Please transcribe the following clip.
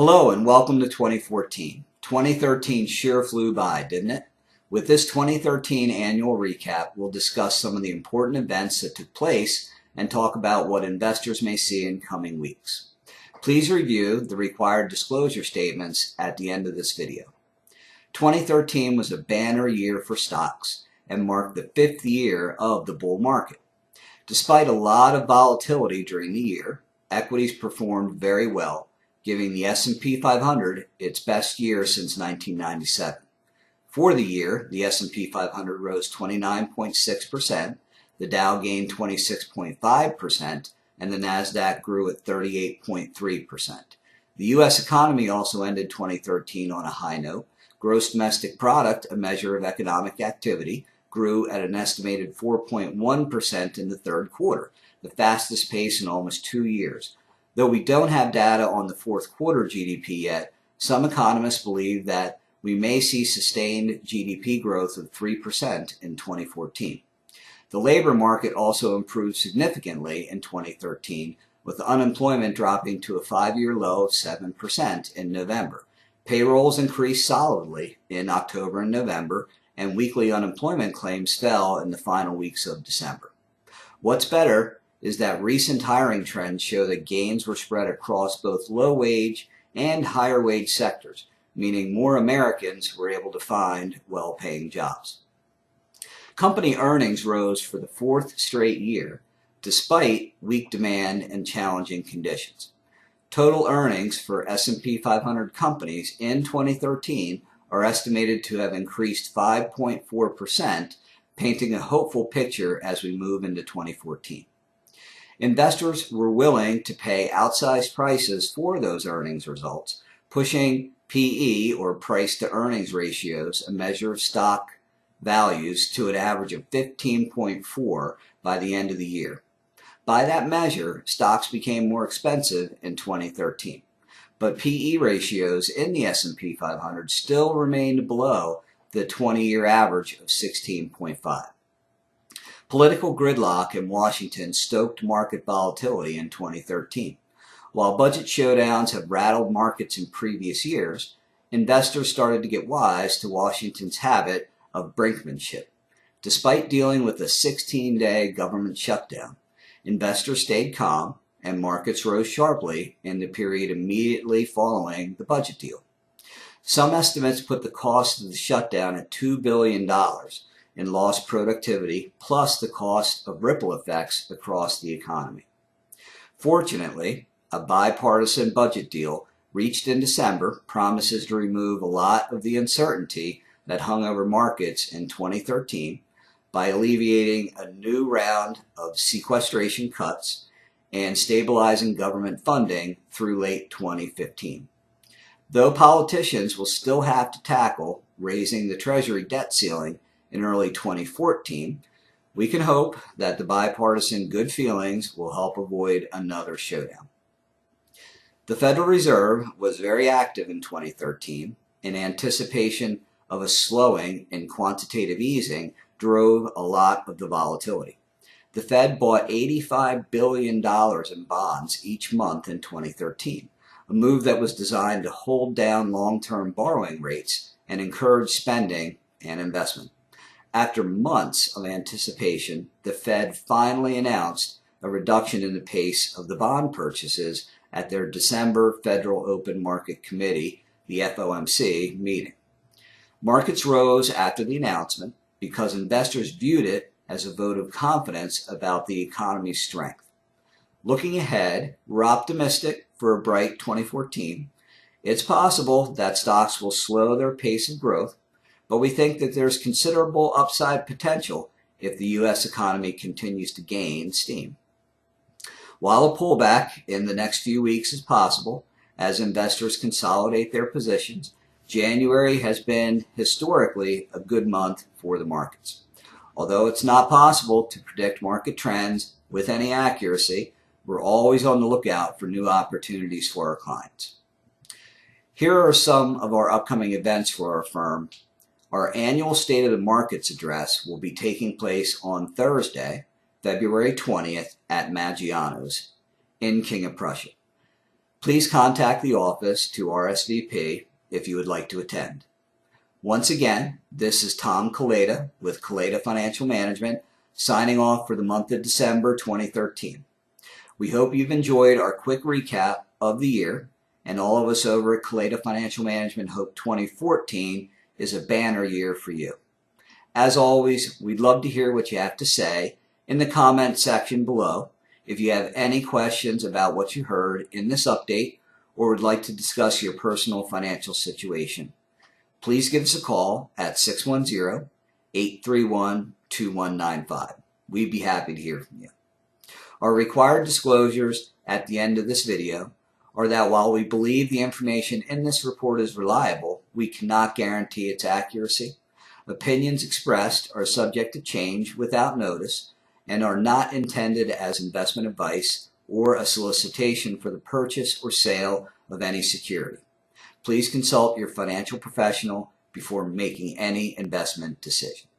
Hello and welcome to 2014. 2013 sure flew by, didn't it? With this 2013 annual recap, we'll discuss some of the important events that took place and talk about what investors may see in coming weeks. Please review the required disclosure statements at the end of this video. 2013 was a banner year for stocks and marked the 5th year of the bull market. Despite a lot of volatility during the year, equities performed very well, giving the S&P 500 its best year since 1997. For the year, the S&P 500 rose 29.6%, the Dow gained 26.5%, and the Nasdaq grew at 38.3%. The U.S. economy also ended 2013 on a high note. Gross domestic product, a measure of economic activity, grew at an estimated 4.1% in the third quarter, the fastest pace in almost 2 years. Though we don't have data on the fourth quarter GDP yet, some economists believe that we may see sustained GDP growth of 3% in 2014. The labor market also improved significantly in 2013, with unemployment dropping to a 5-year low of 7% in November. Payrolls increased solidly in October and November, and weekly unemployment claims fell in the final weeks of December. What's better is that recent hiring trends show that gains were spread across both low-wage and higher-wage sectors, meaning more Americans were able to find well-paying jobs. Company earnings rose for the 4th straight year, despite weak demand and challenging conditions. Total earnings for S&P 500 companies in 2013 are estimated to have increased 5.4%, painting a hopeful picture as we move into 2014. Investors were willing to pay outsized prices for those earnings results, pushing PE, or price-to-earnings ratios, a measure of stock values, to an average of 15.4 by the end of the year. By that measure, stocks became more expensive in 2013. But PE ratios in the S&P 500 still remained below the 20-year average of 16.5. Political gridlock in Washington stoked market volatility in 2013. While budget showdowns have rattled markets in previous years, investors started to get wise to Washington's habit of brinkmanship. Despite dealing with a 16-day government shutdown, investors stayed calm and markets rose sharply in the period immediately following the budget deal. Some estimates put the cost of the shutdown at $2 billion in lost productivity, plus the cost of ripple effects across the economy. Fortunately, a bipartisan budget deal reached in December promises to remove a lot of the uncertainty that hung over markets in 2013 by alleviating a new round of sequestration cuts and stabilizing government funding through late 2015. Though politicians will still have to tackle raising the Treasury debt ceiling in early 2014, we can hope that the bipartisan good feelings will help avoid another showdown. The Federal Reserve was very active in 2013 in anticipation of a slowing in quantitative easing drove a lot of the volatility. The Fed bought $85 billion in bonds each month in 2013, a move that was designed to hold down long-term borrowing rates and encourage spending and investment. After months of anticipation, the Fed finally announced a reduction in the pace of the bond purchases at their December Federal Open Market Committee, the FOMC, meeting. Markets rose after the announcement because investors viewed it as a vote of confidence about the economy's strength. Looking ahead, we're optimistic for a bright 2014. It's possible that stocks will slow their pace of growth, but we think that there's considerable upside potential if the U.S. economy continues to gain steam. While a pullback in the next few weeks is possible, as investors consolidate their positions, January has been historically a good month for the markets. Although it's not possible to predict market trends with any accuracy, we're always on the lookout for new opportunities for our clients. Here are some of our upcoming events for our firm. Our annual State of the Markets address will be taking place on Thursday, February 20th at Maggiano's in King of Prussia. Please contact the office to RSVP if you would like to attend. Once again, this is Tom Kaleda with Kaleda Financial Management, signing off for the month of December 2013. We hope you've enjoyed our quick recap of the year, and all of us over at Kaleda Financial Management hope 2014 is a banner year for you. As always, we'd love to hear what you have to say in the comment section below. If you have any questions about what you heard in this update or would like to discuss your personal financial situation, please give us a call at 610-831-2195. We'd be happy to hear from you. Our required disclosures at the end of this video are that while we believe the information in this report is reliable, we cannot guarantee its accuracy. Opinions expressed are subject to change without notice and are not intended as investment advice or a solicitation for the purchase or sale of any security. Please consult your financial professional before making any investment decision.